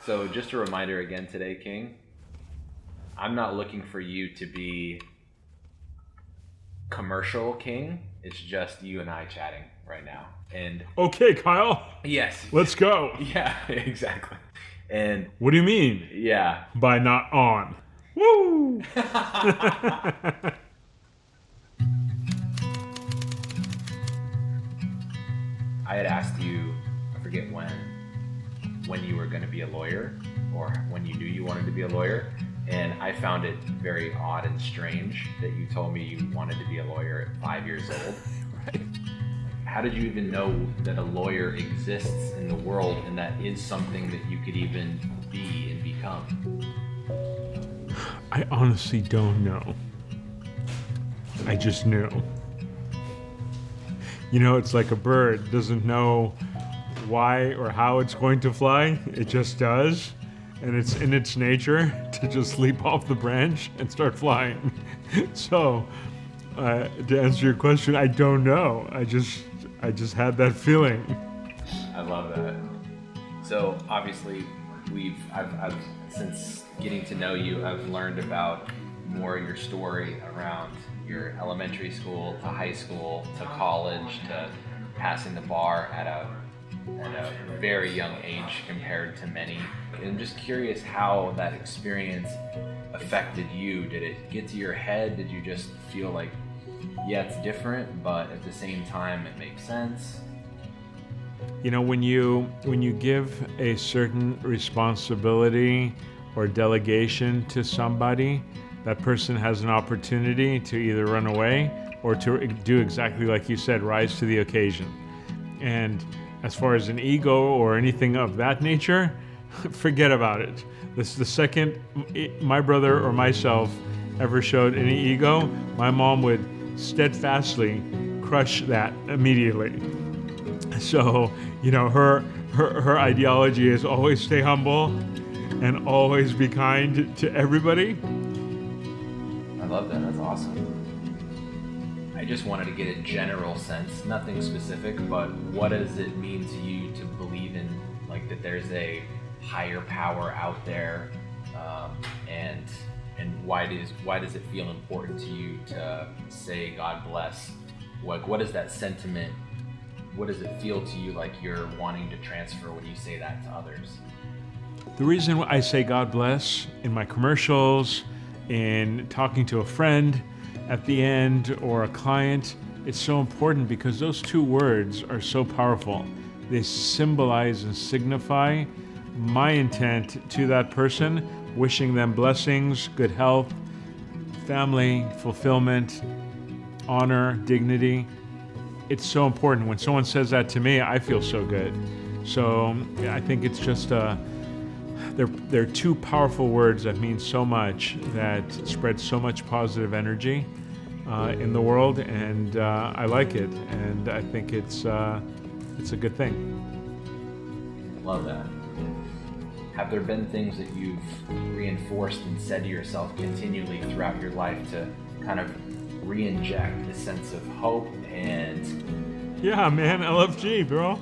So just a reminder again today, King, I'm not looking for you to be commercial king. It's just you and I chatting right now. And Okay, Kyle. yes. Let's go. Yeah, exactly. And What do you mean yeah. by not on? Woo! I had asked you, I forget when you were going to be a lawyer or when you knew you wanted to be a lawyer. And I found it very odd and strange that you told me you wanted to be a lawyer at 5 years old. Right. How did you even know that a lawyer exists in the world and that is something that you could even be and become? I honestly don't know. I just knew. You know, it's like a bird doesn't know why or how it's going to fly. It just does. And it's in its nature to just leap off the branch and start flying. So, to answer your question, I don't know. I just had that feeling. I love that. So obviously, I've since getting to know you, I've learned about more of your story around your elementary school to high school to college to passing the bar at a very young age compared to many. And I'm just curious how that experience affected you. Did it get to your head? Did you just feel like, yeah, it's different, but at the same time it makes sense? You know, when you give a certain responsibility or delegation to somebody, that person has an opportunity to either run away or to do exactly like you said, rise to the occasion. And as far as an ego or anything of that nature, forget about it. This is the second my brother or myself ever showed any ego, my mom would steadfastly crush that immediately. So, you know, her ideology is always stay humble and always be kind to everybody. I love that. That's awesome. I just wanted to get a general sense, nothing specific, but what does it mean to you to believe in, like, that there's a higher power out there, and why does it feel important to you to say God bless? What is that sentiment? What does it feel to you like you're wanting to transfer when you say that to others? The reason I say God bless in my commercials, in talking to a friend at the end or a client, it's so important because those two words are so powerful. They symbolize and signify my intent to that person, wishing them blessings, good health, family, fulfillment, honor, dignity. It's so important. When someone says that to me, I feel so good. So I think it's just they're two powerful words that mean so much, that spread so much positive energy in the world, and I like it, and I think it's a good thing. Love that. Have there been things that you've reinforced and said to yourself continually throughout your life to kind of re-inject a sense of hope and... Yeah, man, LFG, bro.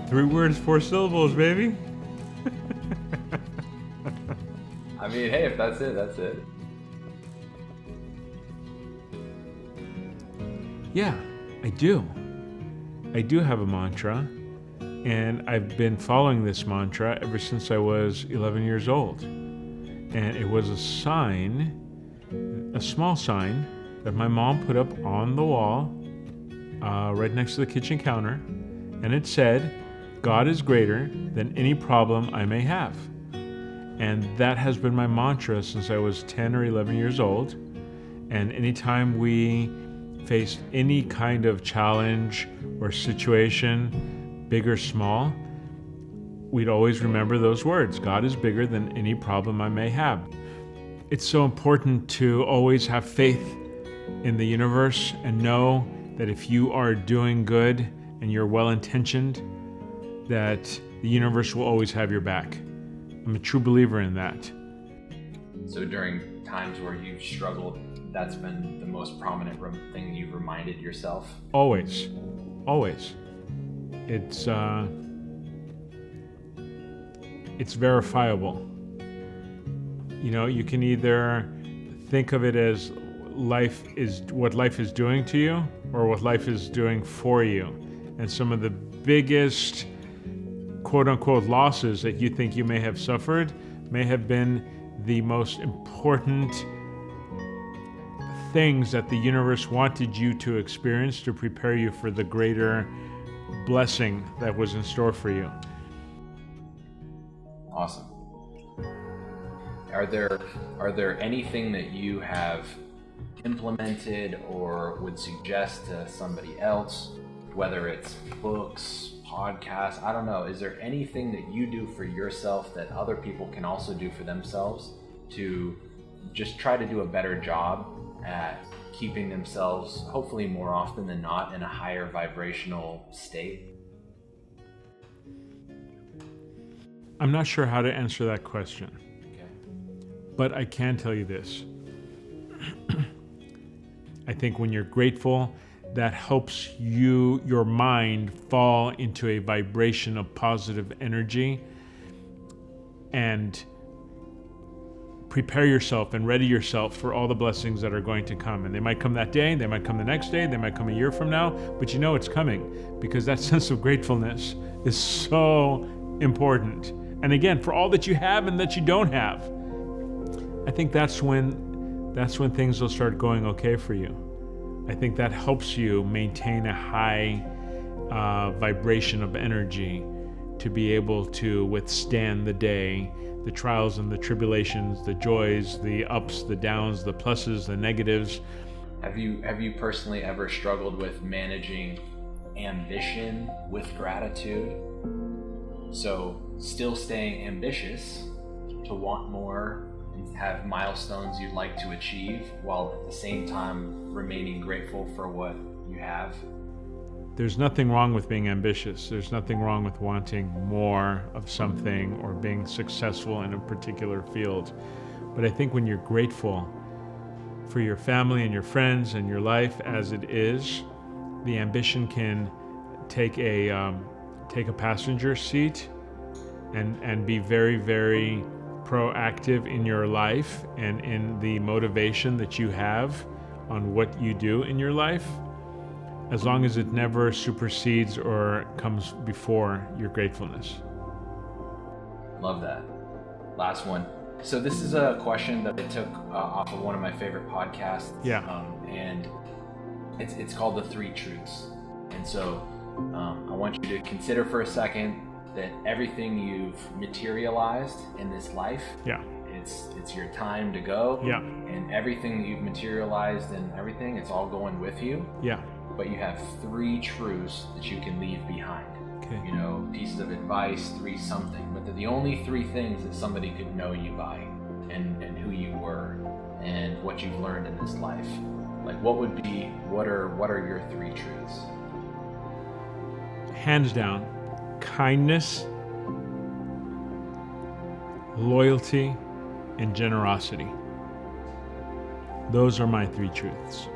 Three words, 4 syllables, baby. I mean, hey, if that's it, that's it. Yeah, I do. I do have a mantra, and I've been following this mantra ever since I was 11 years old. And it was a sign, a small sign, that my mom put up on the wall right next to the kitchen counter, and it said, God is greater than any problem I may have. And that has been my mantra since I was 10 or 11 years old. And anytime we faced any kind of challenge or situation, big or small, we'd always remember those words. God is bigger than any problem I may have. It's so important to always have faith in the universe and know that if you are doing good and you're well-intentioned, that the universe will always have your back. I'm a true believer in that. So during times where you've struggled, that's been the most prominent thing you've reminded yourself? Always. It's verifiable. You can either think of it as what life is doing to you, or what life is doing for you. And some of the biggest quote unquote losses that you think you may have suffered may have been the most important things that the universe wanted you to experience to prepare you for the greater blessing that was in store for you. Awesome. Are there anything that you have implemented or would suggest to somebody else, whether it's books, podcasts, I don't know, is there anything that you do for yourself that other people can also do for themselves to just try to do a better job at keeping themselves, hopefully more often than not, in a higher vibrational state? I'm not sure how to answer that question. Okay. But I can tell you this. I think when you're grateful, that helps your mind fall into a vibration of positive energy and prepare yourself and ready yourself for all the blessings that are going to come. And they might come that day, they might come the next day, they might come a year from now, but you know it's coming because that sense of gratefulness is so important. And again, for all that you have and that you don't have, I think that's when things will start going okay for you. I think that helps you maintain a high vibration of energy to be able to withstand the day, the trials and the tribulations, the joys, the ups, the downs, the pluses, the negatives. Have you personally ever struggled with managing ambition with gratitude? So still staying ambitious to want more and have milestones you'd like to achieve, while at the same time remaining grateful for what you have? There's nothing wrong with being ambitious. There's nothing wrong with wanting more of something or being successful in a particular field. But I think when you're grateful for your family and your friends and your life as it is, the ambition can take a passenger seat and be very, very proactive in your life and in the motivation that you have on what you do in your life, as long as it never supersedes or comes before your gratefulness. Love that. Last one. So this is a question that I took off of one of my favorite podcasts. Yeah. And it's called The Three Truths. And so I want you to consider for a second that everything you've materialized in this life, Yeah. it's your time to go. Yeah. And everything that you've materialized and everything, it's all going with you. Yeah. But you have three truths that you can leave behind. Okay. Pieces of advice, three something. But they're the only three things that somebody could know you by, and who you were and what you've learned in this life. Like what are your three truths? Hands down, kindness, loyalty, and generosity. Those are my three truths.